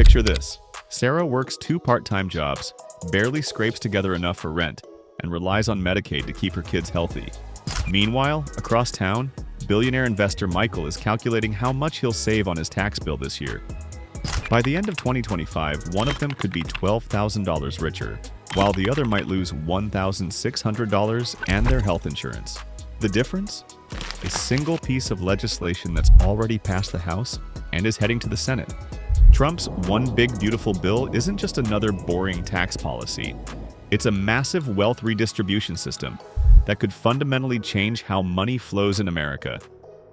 Picture this. Sarah works 2 part-time jobs, barely scrapes together enough for rent, and relies on Medicaid to keep her kids healthy. Meanwhile, across town, billionaire investor Michael is calculating how much he'll save on his tax bill this year. By the end of 2025, one of them could be $12,000 richer, while the other might lose $1,600 and their health insurance. The difference? A single piece of legislation that's already passed the House and is heading to the Senate. Trump's One Big Beautiful Bill isn't just another boring tax policy. It's a massive wealth redistribution system that could fundamentally change how money flows in America.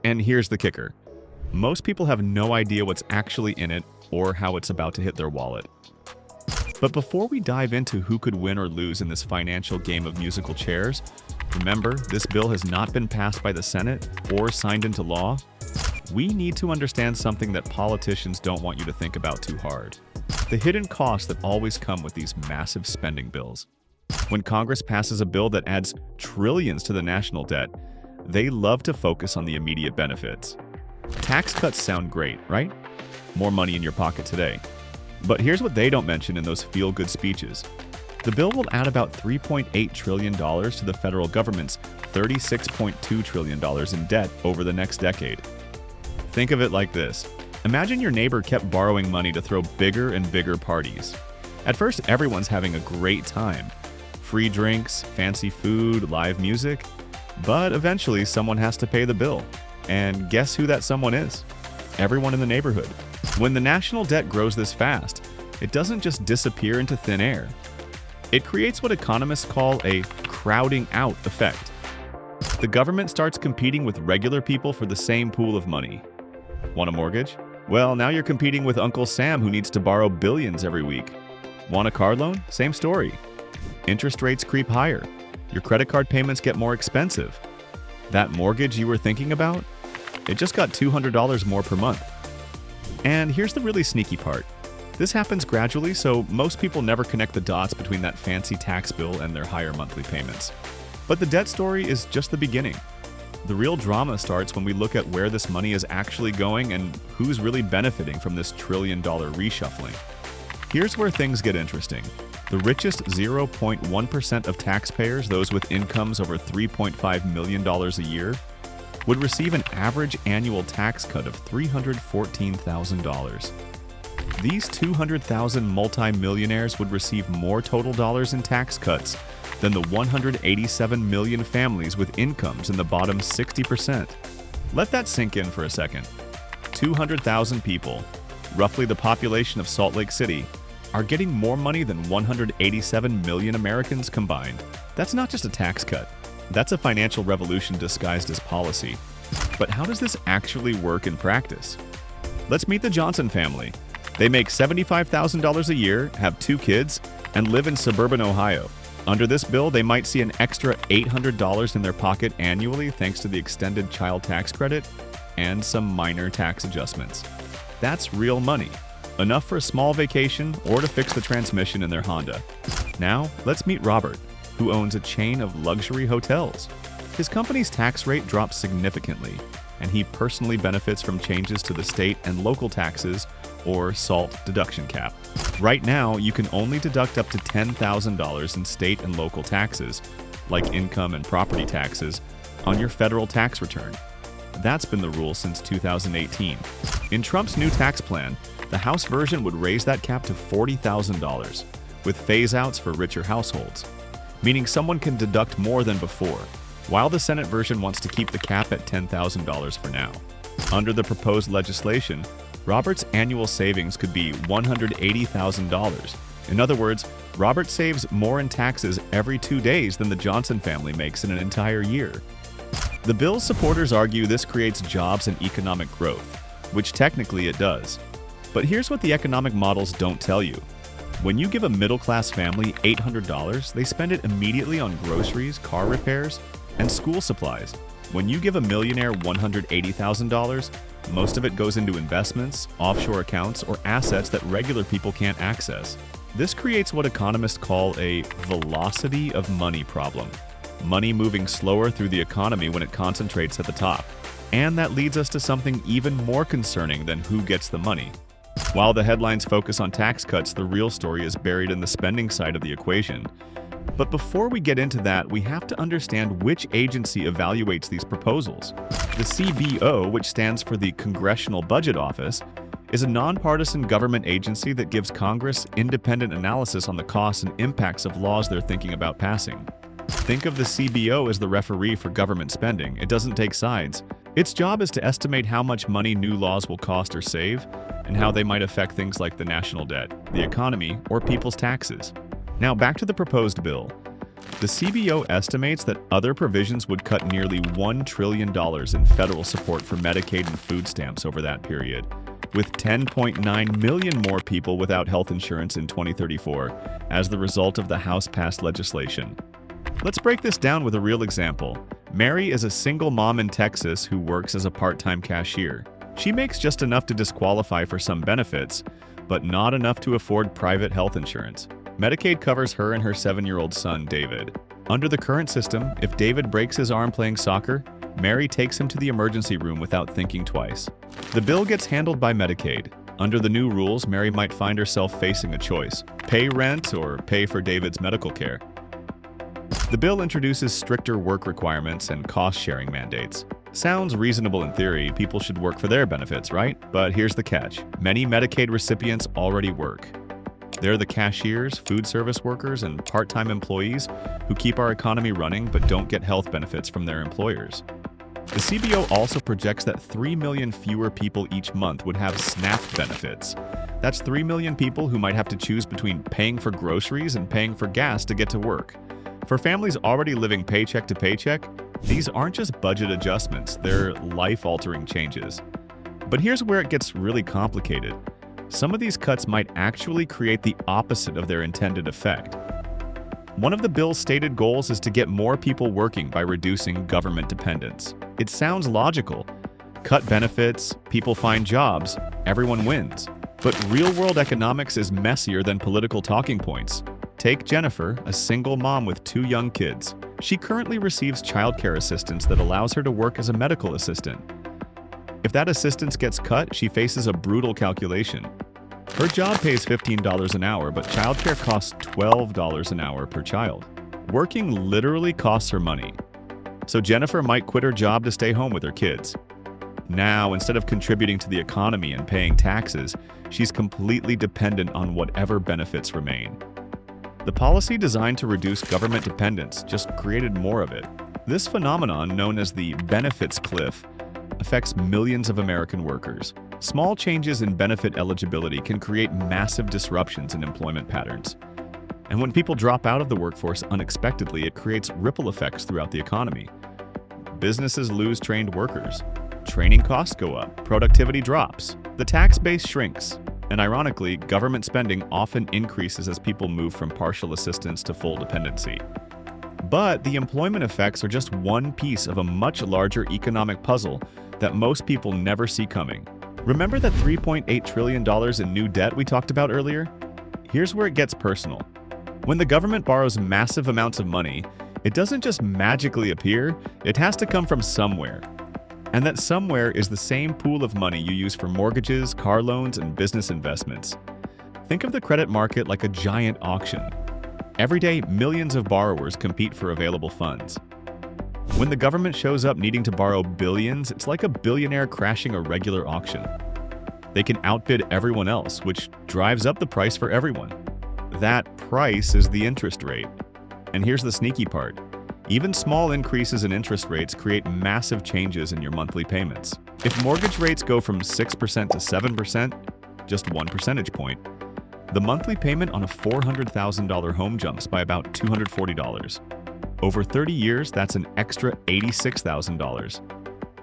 And here's the kicker. Most people have no idea what's actually in it or how it's about to hit their wallet. But before we dive into who could win or lose in this financial game of musical chairs, remember, this bill has not been passed by the Senate or signed into law. We need to understand something that politicians don't want you to think about too hard. The hidden costs that always come with these massive spending bills. When Congress passes a bill that adds trillions to the national debt, they love to focus on the immediate benefits. Tax cuts sound great, right? More money in your pocket today. But here's what they don't mention in those feel-good speeches. The bill will add about $3.8 trillion to the federal government's $36.2 trillion in debt over the next decade. Think of it like this. Imagine your neighbor kept borrowing money to throw bigger and bigger parties. At first, everyone's having a great time. Free drinks, fancy food, live music. But eventually, someone has to pay the bill. And guess who that someone is? Everyone in the neighborhood. When the national debt grows this fast, it doesn't just disappear into thin air. It creates what economists call a crowding out effect. The government starts competing with regular people for the same pool of money. Want a mortgage? Well, now you're competing with Uncle Sam who needs to borrow billions every week. Want a car loan? Same story. Interest rates creep higher. Your credit card payments get more expensive. That mortgage you were thinking about? It just got $200 more per month. And here's the really sneaky part. This happens gradually, so most people never connect the dots between that fancy tax bill and their higher monthly payments. But the debt story is just the beginning. The real drama starts when we look at where this money is actually going and who's really benefiting from this trillion-dollar reshuffling. Here's where things get interesting. The richest 0.1% of taxpayers, those with incomes over $3.5 million a year, would receive an average annual tax cut of $314,000. These 200,000 multimillionaires would receive more total dollars in tax cuts than the 187 million families with incomes in the bottom 60%. Let that sink in for a second. 200,000 people, roughly the population of Salt Lake City, are getting more money than 187 million Americans combined. That's not just a tax cut. That's a financial revolution disguised as policy. But how does this actually work in practice? Let's meet the Johnson family. They make $75,000 a year, have 2 kids, and live in suburban Ohio. Under this bill, they might see an extra $800 in their pocket annually thanks to the extended child tax credit and some minor tax adjustments. That's real money, enough for a small vacation or to fix the transmission in their Honda. Now, let's meet Robert, who owns a chain of luxury hotels. His company's tax rate dropped significantly, and he personally benefits from changes to the state and local taxes or SALT deduction cap. Right now, you can only deduct up to $10,000 in state and local taxes, like income and property taxes, on your federal tax return. That's been the rule since 2018. In Trump's new tax plan, the House version would raise that cap to $40,000, with phase-outs for richer households, meaning someone can deduct more than before, while the Senate version wants to keep the cap at $10,000 for now. Under the proposed legislation, Robert's annual savings could be $180,000. In other words, Robert saves more in taxes every 2 days than the Johnson family makes in an entire year. The bill's supporters argue this creates jobs and economic growth, which technically it does. But here's what the economic models don't tell you. When you give a middle-class family $800, they spend it immediately on groceries, car repairs, and school supplies. When you give a millionaire $180,000, most of it goes into investments, offshore accounts, or assets that regular people can't access. This creates what economists call a velocity of money problem. Money moving slower through the economy when it concentrates at the top. And that leads us to something even more concerning than who gets the money. While the headlines focus on tax cuts, the real story is buried in the spending side of the equation. But before we get into that, we have to understand which agency evaluates these proposals. The CBO, which stands for the Congressional Budget Office, is a nonpartisan government agency that gives Congress independent analysis on the costs and impacts of laws they're thinking about passing. Think of the CBO as the referee for government spending. It doesn't take sides. Its job is to estimate how much money new laws will cost or save, and how they might affect things like the national debt, the economy, or people's taxes. Now back to the proposed bill. The CBO estimates that other provisions would cut nearly $1 trillion in federal support for Medicaid and food stamps over that period, with 10.9 million more people without health insurance in 2034 as the result of the House-passed legislation. Let's break this down with a real example. Mary is a single mom in Texas who works as a part-time cashier. She makes just enough to disqualify for some benefits, but not enough to afford private health insurance. Medicaid covers her and her 7-year-old son, David. Under the current system, if David breaks his arm playing soccer, Mary takes him to the emergency room without thinking twice. The bill gets handled by Medicaid. Under the new rules, Mary might find herself facing a choice: pay rent or pay for David's medical care. The bill introduces stricter work requirements and cost-sharing mandates. Sounds reasonable in theory. People should work for their benefits, right? But here's the catch. Many Medicaid recipients already work. They're the cashiers, food service workers, and part-time employees who keep our economy running but don't get health benefits from their employers. The CBO also projects that 3 million fewer people each month would have SNAP benefits. That's 3 million people who might have to choose between paying for groceries and paying for gas to get to work. For families already living paycheck to paycheck, these aren't just budget adjustments, they're life-altering changes. But here's where it gets really complicated. Some of these cuts might actually create the opposite of their intended effect. One of the bill's stated goals is to get more people working by reducing government dependence. It sounds logical. Cut benefits, people find jobs, everyone wins. But real-world economics is messier than political talking points. Take Jennifer, a single mom with 2 young kids. She currently receives childcare assistance that allows her to work as a medical assistant. If that assistance gets cut, she faces a brutal calculation. Her job pays $15 an hour, but childcare costs $12 an hour per child. Working literally costs her money. So Jennifer might quit her job to stay home with her kids. Now, instead of contributing to the economy and paying taxes, she's completely dependent on whatever benefits remain. The policy designed to reduce government dependence just created more of it. This phenomenon, known as the benefits cliff, affects millions of American workers. Small changes in benefit eligibility can create massive disruptions in employment patterns. And when people drop out of the workforce unexpectedly, it creates ripple effects throughout the economy. Businesses lose trained workers. Training costs go up. Productivity drops. The tax base shrinks. And ironically, government spending often increases as people move from partial assistance to full dependency. But the employment effects are just one piece of a much larger economic puzzle that most people never see coming. Remember that $3.8 trillion in new debt we talked about earlier? Here's where it gets personal. When the government borrows massive amounts of money, it doesn't just magically appear, it has to come from somewhere. And that somewhere is the same pool of money you use for mortgages, car loans, and business investments. Think of the credit market like a giant auction. Every day, millions of borrowers compete for available funds. When the government shows up needing to borrow billions, it's like a billionaire crashing a regular auction. They can outbid everyone else, which drives up the price for everyone. That price is the interest rate. And here's the sneaky part. Even small increases in interest rates create massive changes in your monthly payments. If mortgage rates go from 6% to 7%, just 1 percentage point, the monthly payment on a $400,000 home jumps by about $240. Over 30 years, that's an extra $86,000.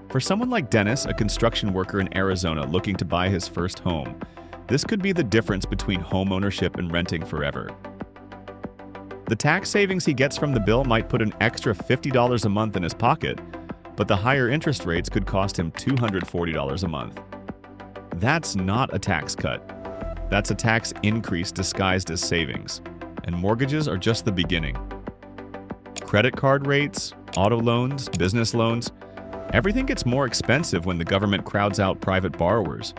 For someone like Dennis, a construction worker in Arizona looking to buy his first home, this could be the difference between home ownership and renting forever. The tax savings he gets from the bill might put an extra $50 a month in his pocket, but the higher interest rates could cost him $240 a month. That's not a tax cut. That's a tax increase disguised as savings, and mortgages are just the beginning. Credit card rates, auto loans, business loans, everything gets more expensive when the government crowds out private borrowers.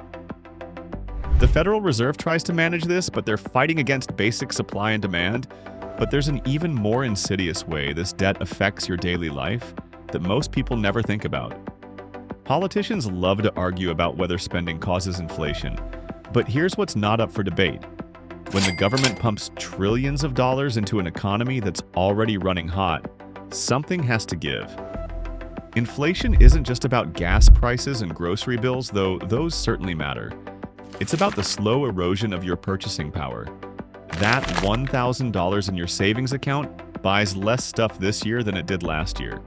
The Federal Reserve tries to manage this, but they're fighting against basic supply and demand. But there's an even more insidious way this debt affects your daily life that most people never think about. Politicians love to argue about whether spending causes inflation, but here's what's not up for debate. When the government pumps trillions of dollars into an economy that's already running hot, something has to give. Inflation isn't just about gas prices and grocery bills, though those certainly matter. It's about the slow erosion of your purchasing power. That $1,000 in your savings account buys less stuff this year than it did last year.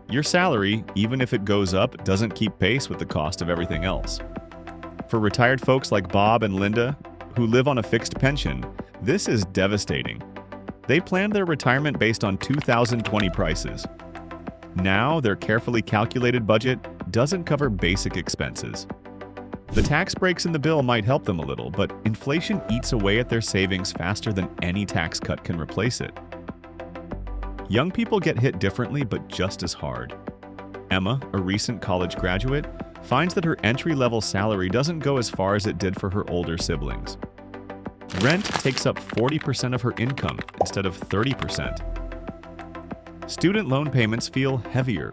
Your salary, even if it goes up, doesn't keep pace with the cost of everything else. For retired folks like Bob and Linda, who live on a fixed pension, this is devastating. They planned their retirement based on 2020 prices. Now, their carefully calculated budget doesn't cover basic expenses. The tax breaks in the bill might help them a little, but inflation eats away at their savings faster than any tax cut can replace it. Young people get hit differently, but just as hard. Emma, a recent college graduate, finds that her entry-level salary doesn't go as far as it did for her older siblings. Rent takes up 40% of her income instead of 30%. Student loan payments feel heavier.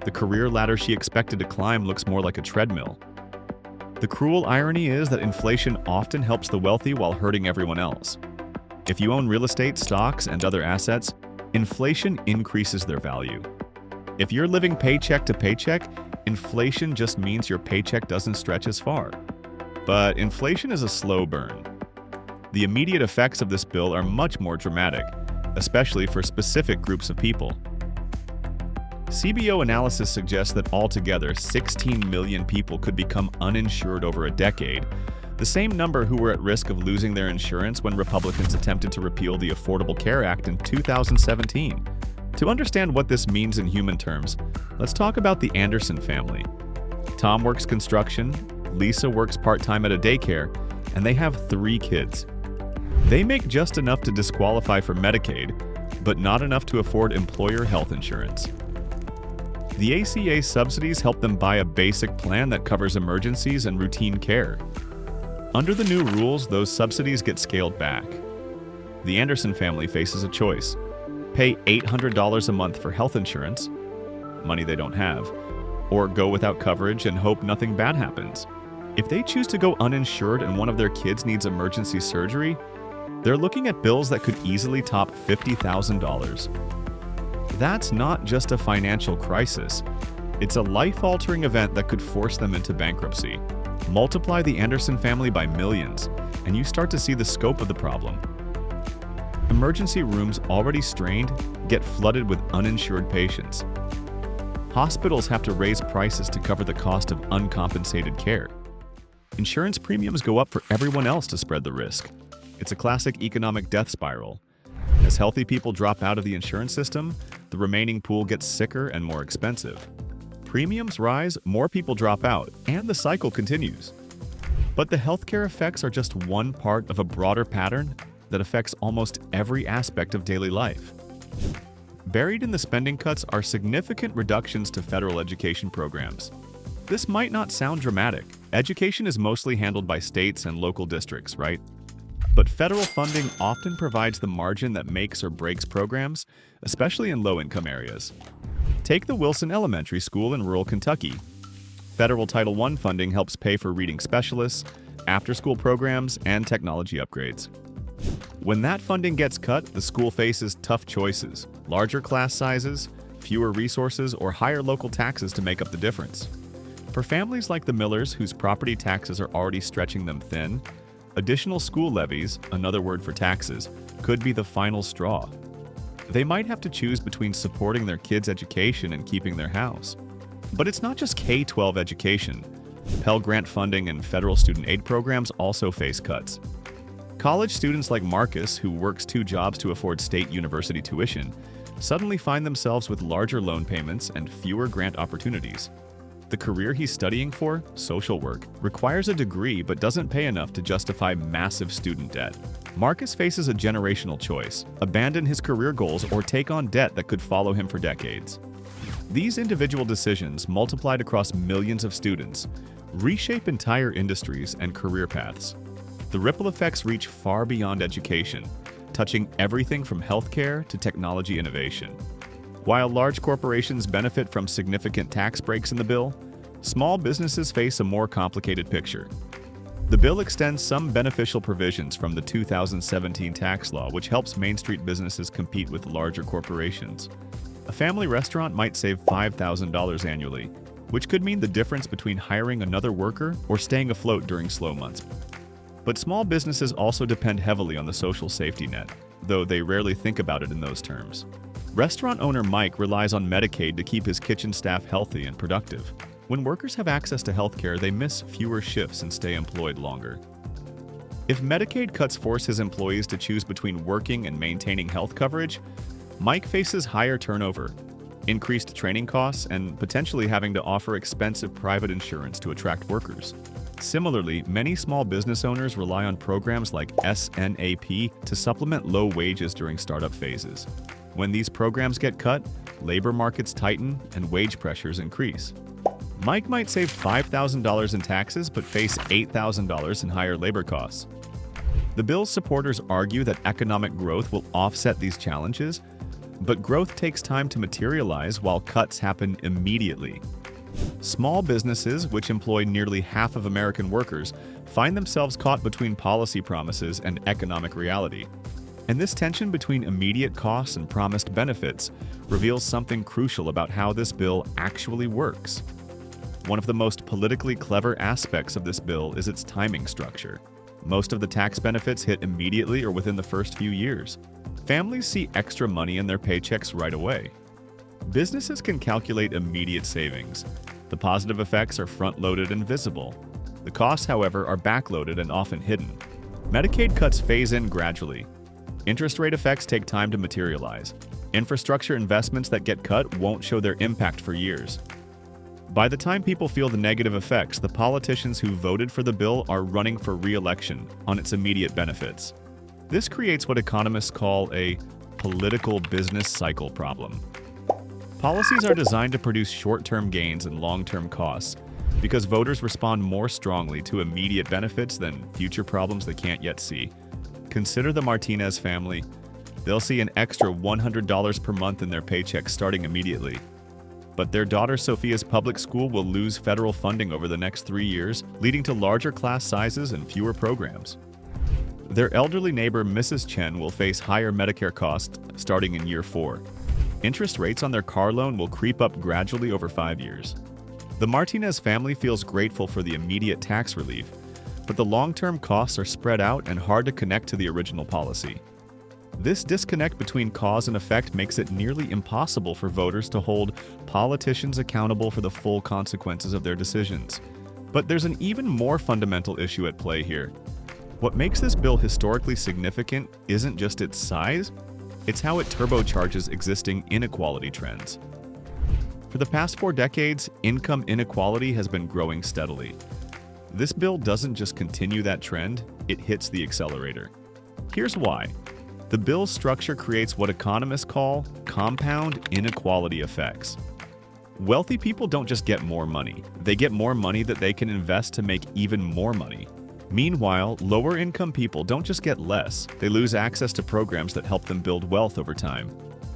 The career ladder she expected to climb looks more like a treadmill. The cruel irony is that inflation often helps the wealthy while hurting everyone else. If you own real estate, stocks, and other assets, inflation increases their value. If you're living paycheck to paycheck, inflation just means your paycheck doesn't stretch as far. But inflation is a slow burn. The immediate effects of this bill are much more dramatic, especially for specific groups of people. CBO analysis suggests that altogether 16 million people could become uninsured over a decade, the same number who were at risk of losing their insurance when Republicans attempted to repeal the Affordable Care Act in 2017. To understand what this means in human terms, let's talk about the Anderson family. Tom works construction, Lisa works part-time at a daycare, and they have 3 kids. They make just enough to disqualify for Medicaid, but not enough to afford employer health insurance. The ACA subsidies help them buy a basic plan that covers emergencies and routine care. Under the new rules, those subsidies get scaled back. The Anderson family faces a choice: pay $800 a month for health insurance, money they don't have, or go without coverage and hope nothing bad happens. If they choose to go uninsured and one of their kids needs emergency surgery, they're looking at bills that could easily top $50,000. That's not just a financial crisis. It's a life-altering event that could force them into bankruptcy. Multiply the Anderson family by millions, and you start to see the scope of the problem. Emergency rooms already strained get flooded with uninsured patients. Hospitals have to raise prices to cover the cost of uncompensated care. Insurance premiums go up for everyone else to spread the risk. It's a classic economic death spiral. As healthy people drop out of the insurance system, the remaining pool gets sicker and more expensive. Premiums rise, more people drop out, and the cycle continues. But the healthcare effects are just one part of a broader pattern that affects almost every aspect of daily life. Buried in the spending cuts are significant reductions to federal education programs. This might not sound dramatic. Education is mostly handled by states and local districts, right? But federal funding often provides the margin that makes or breaks programs, especially in low-income areas. Take the Wilson Elementary School in rural Kentucky. Federal Title I funding helps pay for reading specialists, after-school programs, and technology upgrades. When that funding gets cut, the school faces tough choices: larger class sizes, fewer resources, or higher local taxes to make up the difference. For families like the Millers, whose property taxes are already stretching them thin, additional school levies, another word for taxes, could be the final straw. They might have to choose between supporting their kids' education and keeping their house. But it's not just K-12 education. Pell Grant funding and federal student aid programs also face cuts. College students like Marcus, who works 2 jobs to afford state university tuition, suddenly find themselves with larger loan payments and fewer grant opportunities. The career he's studying for, social work, requires a degree but doesn't pay enough to justify massive student debt. Marcus faces a generational choice: abandon his career goals or take on debt that could follow him for decades. These individual decisions, multiplied across millions of students, reshape entire industries and career paths. The ripple effects reach far beyond education, touching everything from healthcare to technology innovation. While large corporations benefit from significant tax breaks in the bill, small businesses face a more complicated picture. The bill extends some beneficial provisions from the 2017 tax law, which helps Main Street businesses compete with larger corporations. A family restaurant might save $5,000 annually, which could mean the difference between hiring another worker or staying afloat during slow months. But small businesses also depend heavily on the social safety net, though they rarely think about it in those terms. Restaurant owner Mike relies on Medicaid to keep his kitchen staff healthy and productive. When workers have access to healthcare, they miss fewer shifts and stay employed longer. If Medicaid cuts force his employees to choose between working and maintaining health coverage, Mike faces higher turnover, increased training costs, and potentially having to offer expensive private insurance to attract workers. Similarly, many small business owners rely on programs like SNAP to supplement low wages during startup phases. When these programs get cut, labor markets tighten and wage pressures increase. Mike might save $5,000 in taxes but face $8,000 in higher labor costs. The bill's supporters argue that economic growth will offset these challenges, but growth takes time to materialize while cuts happen immediately. Small businesses, which employ nearly half of American workers, find themselves caught between policy promises and economic reality. And this tension between immediate costs and promised benefits reveals something crucial about how this bill actually works. One of the most politically clever aspects of this bill is its timing structure. Most of the tax benefits hit immediately or within the first few years. Families see extra money in their paychecks right away. Businesses can calculate immediate savings. The positive effects are front-loaded and visible. The costs, however, are backloaded and often hidden. Medicaid cuts phase in gradually. Interest rate effects take time to materialize. Infrastructure investments that get cut won't show their impact for years. By the time people feel the negative effects, the politicians who voted for the bill are running for re-election on its immediate benefits. This creates what economists call a political business cycle problem. Policies are designed to produce short-term gains and long-term costs because voters respond more strongly to immediate benefits than future problems they can't yet see. Consider the Martinez family. They'll see an extra $100 per month in their paycheck starting immediately. But their daughter Sophia's public school will lose federal funding over the next 3 years, leading to larger class sizes and fewer programs. Their elderly neighbor Mrs. Chen will face higher Medicare costs starting in year 4. Interest rates on their car loan will creep up gradually over 5 years. The Martinez family feels grateful for the immediate tax relief, but the long-term costs are spread out and hard to connect to the original policy. This disconnect between cause and effect makes it nearly impossible for voters to hold politicians accountable for the full consequences of their decisions. But there's an even more fundamental issue at play here. What makes this bill historically significant isn't just its size, it's how it turbocharges existing inequality trends. For the past 4 decades, income inequality has been growing steadily. This bill doesn't just continue that trend, it hits the accelerator. Here's why. The bill's structure creates what economists call compound inequality effects. Wealthy people don't just get more money, they get more money that they can invest to make even more money. Meanwhile, lower-income people don't just get less, they lose access to programs that help them build wealth over time.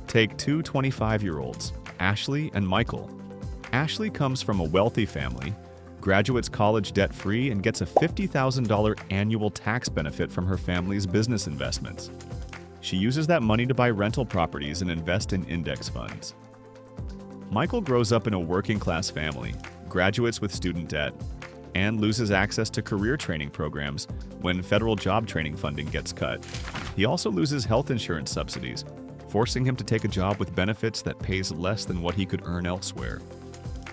Take 2 25-year-olds, Ashley and Michael. Ashley comes from a wealthy family, graduates college debt-free, and gets a $50,000 annual tax benefit from her family's business investments. She uses that money to buy rental properties and invest in index funds. Michael grows up in a working-class family, graduates with student debt, and loses access to career training programs when federal job training funding gets cut. He also loses health insurance subsidies, forcing him to take a job with benefits that pays less than what he could earn elsewhere.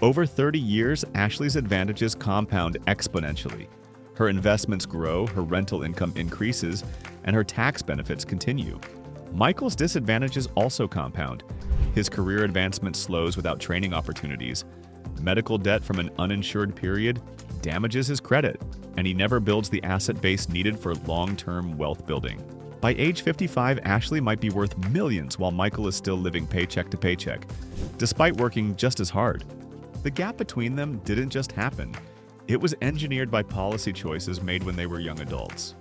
Over 30 years, Ashley's advantages compound exponentially. Her investments grow, her rental income increases, and her tax benefits continue. Michael's disadvantages also compound. His career advancement slows without training opportunities. Medical debt from an uninsured period damages his credit, and he never builds the asset base needed for long-term wealth building. By age 55, Ashley might be worth millions while Michael is still living paycheck to paycheck, despite working just as hard. The gap between them didn't just happen. It was engineered by policy choices made when they were young adults.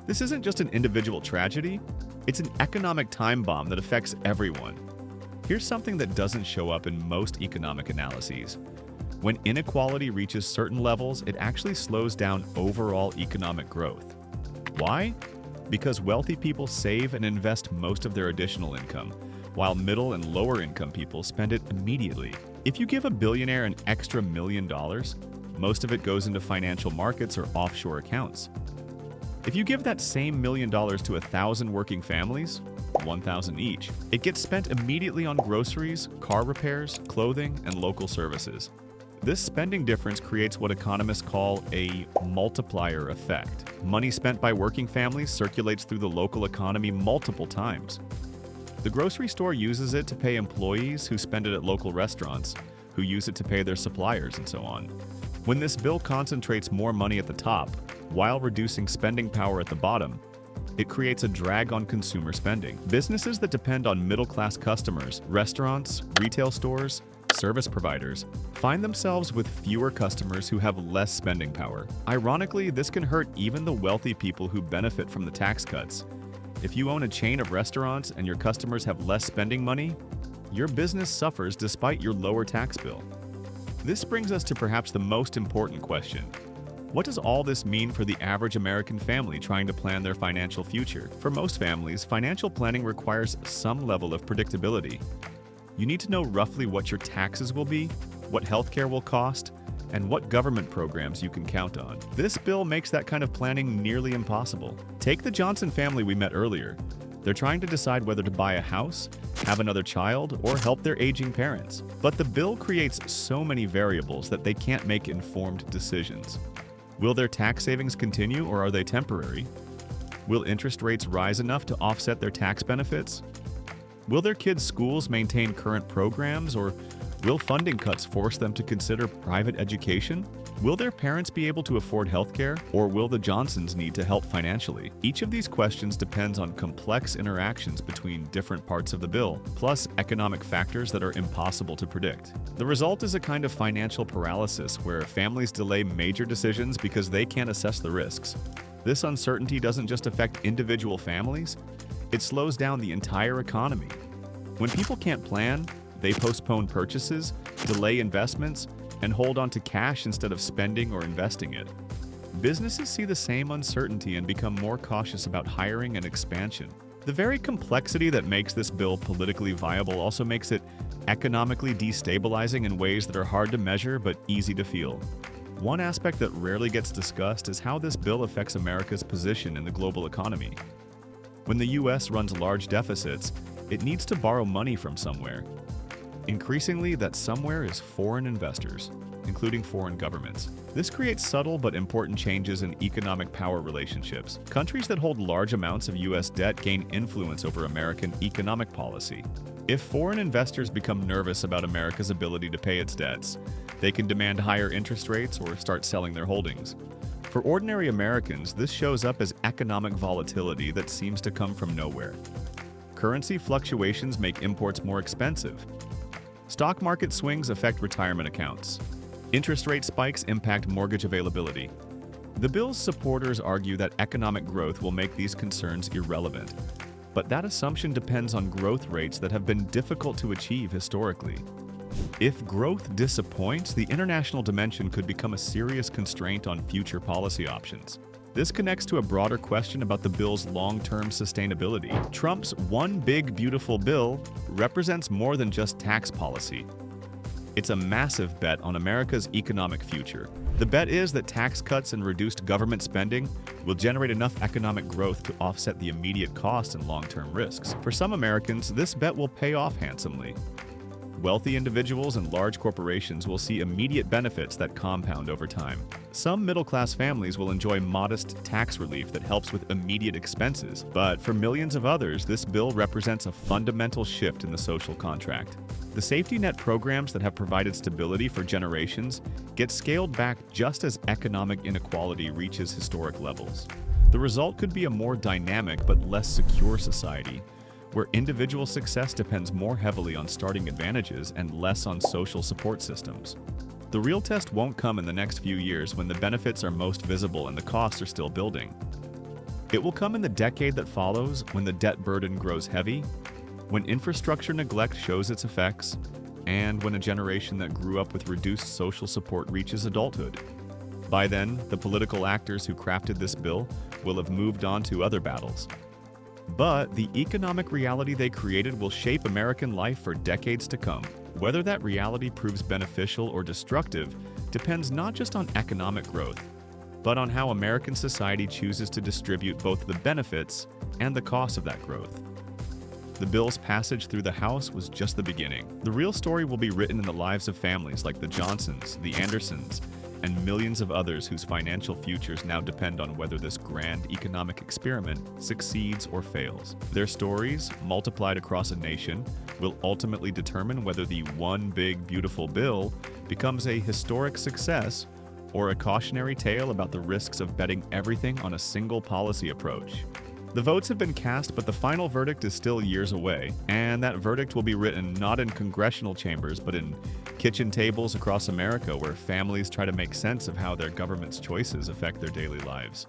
This isn't just an individual tragedy, it's an economic time bomb that affects everyone. Here's something that doesn't show up in most economic analyses. When inequality reaches certain levels, it actually slows down overall economic growth. Why? Because wealthy people save and invest most of their additional income, while middle and lower income people spend it immediately. If you give a billionaire an extra $1 million, most of it goes into financial markets or offshore accounts. If you give that same $1 million to 1,000 working families, 1,000 each, it gets spent immediately on groceries, car repairs, clothing, and local services. This spending difference creates what economists call a multiplier effect. Money spent by working families circulates through the local economy multiple times. The grocery store uses it to pay employees who spend it at local restaurants, who use it to pay their suppliers, and so on. When this bill concentrates more money at the top, while reducing spending power at the bottom, it creates a drag on consumer spending. Businesses that depend on middle-class customers, restaurants, retail stores, service providers, find themselves with fewer customers who have less spending power. Ironically, this can hurt even the wealthy people who benefit from the tax cuts. If you own a chain of restaurants and your customers have less spending money, your business suffers despite your lower tax bill. This brings us to perhaps the most important question. What does all this mean for the average American family trying to plan their financial future? For most families, financial planning requires some level of predictability. You need to know roughly what your taxes will be, what healthcare will cost, and what government programs you can count on. This bill makes that kind of planning nearly impossible. Take the Johnson family we met earlier. They're trying to decide whether to buy a house, have another child, or help their aging parents. But the bill creates so many variables that they can't make informed decisions. Will their tax savings continue, or are they temporary? Will interest rates rise enough to offset their tax benefits? Will their kids' schools maintain current programs, or will funding cuts force them to consider private education? Will their parents be able to afford healthcare, or will the Johnsons need to help financially? Each of these questions depends on complex interactions between different parts of the bill, plus economic factors that are impossible to predict. The result is a kind of financial paralysis where families delay major decisions because they can't assess the risks. This uncertainty doesn't just affect individual families, it slows down the entire economy. When people can't plan, they postpone purchases, delay investments, and hold on to cash instead of spending or investing it. Businesses see the same uncertainty and become more cautious about hiring and expansion. The very complexity that makes this bill politically viable also makes it economically destabilizing in ways that are hard to measure but easy to feel. One aspect that rarely gets discussed is how this bill affects America's position in the global economy. When the U.S. runs large deficits, it needs to borrow money from somewhere. Increasingly, that somewhere is foreign investors, including foreign governments. This creates subtle but important changes in economic power relationships. Countries that hold large amounts of U.S. debt gain influence over American economic policy. If foreign investors become nervous about America's ability to pay its debts, they can demand higher interest rates or start selling their holdings. For ordinary Americans, this shows up as economic volatility that seems to come from nowhere. Currency fluctuations make imports more expensive. Stock market swings affect retirement accounts. Interest rate spikes impact mortgage availability. The bill's supporters argue that economic growth will make these concerns irrelevant. But that assumption depends on growth rates that have been difficult to achieve historically. If growth disappoints, the international dimension could become a serious constraint on future policy options. This connects to a broader question about the bill's long-term sustainability. Trump's One Big Beautiful Bill represents more than just tax policy. It's a massive bet on America's economic future. The bet is that tax cuts and reduced government spending will generate enough economic growth to offset the immediate costs and long-term risks. For some Americans, this bet will pay off handsomely. Wealthy individuals and large corporations will see immediate benefits that compound over time. Some middle-class families will enjoy modest tax relief that helps with immediate expenses, but for millions of others, this bill represents a fundamental shift in the social contract. The safety net programs that have provided stability for generations get scaled back just as economic inequality reaches historic levels. The result could be a more dynamic but less secure society, where individual success depends more heavily on starting advantages and less on social support systems. The real test won't come in the next few years when the benefits are most visible and the costs are still building. It will come in the decade that follows, when the debt burden grows heavy, when infrastructure neglect shows its effects, and when a generation that grew up with reduced social support reaches adulthood. By then, the political actors who crafted this bill will have moved on to other battles. But the economic reality they created will shape American life for decades to come. Whether that reality proves beneficial or destructive depends not just on economic growth, but on how American society chooses to distribute both the benefits and the costs of that growth. The bill's passage through the House was just the beginning. The real story will be written in the lives of families like the Johnsons, the Andersons, and millions of others whose financial futures now depend on whether this grand economic experiment succeeds or fails. Their stories, multiplied across a nation, will ultimately determine whether the one big beautiful bill becomes a historic success or a cautionary tale about the risks of betting everything on a single policy approach. The votes have been cast, but the final verdict is still years away, and that verdict will be written not in congressional chambers, but in kitchen tables across America where families try to make sense of how their government's choices affect their daily lives.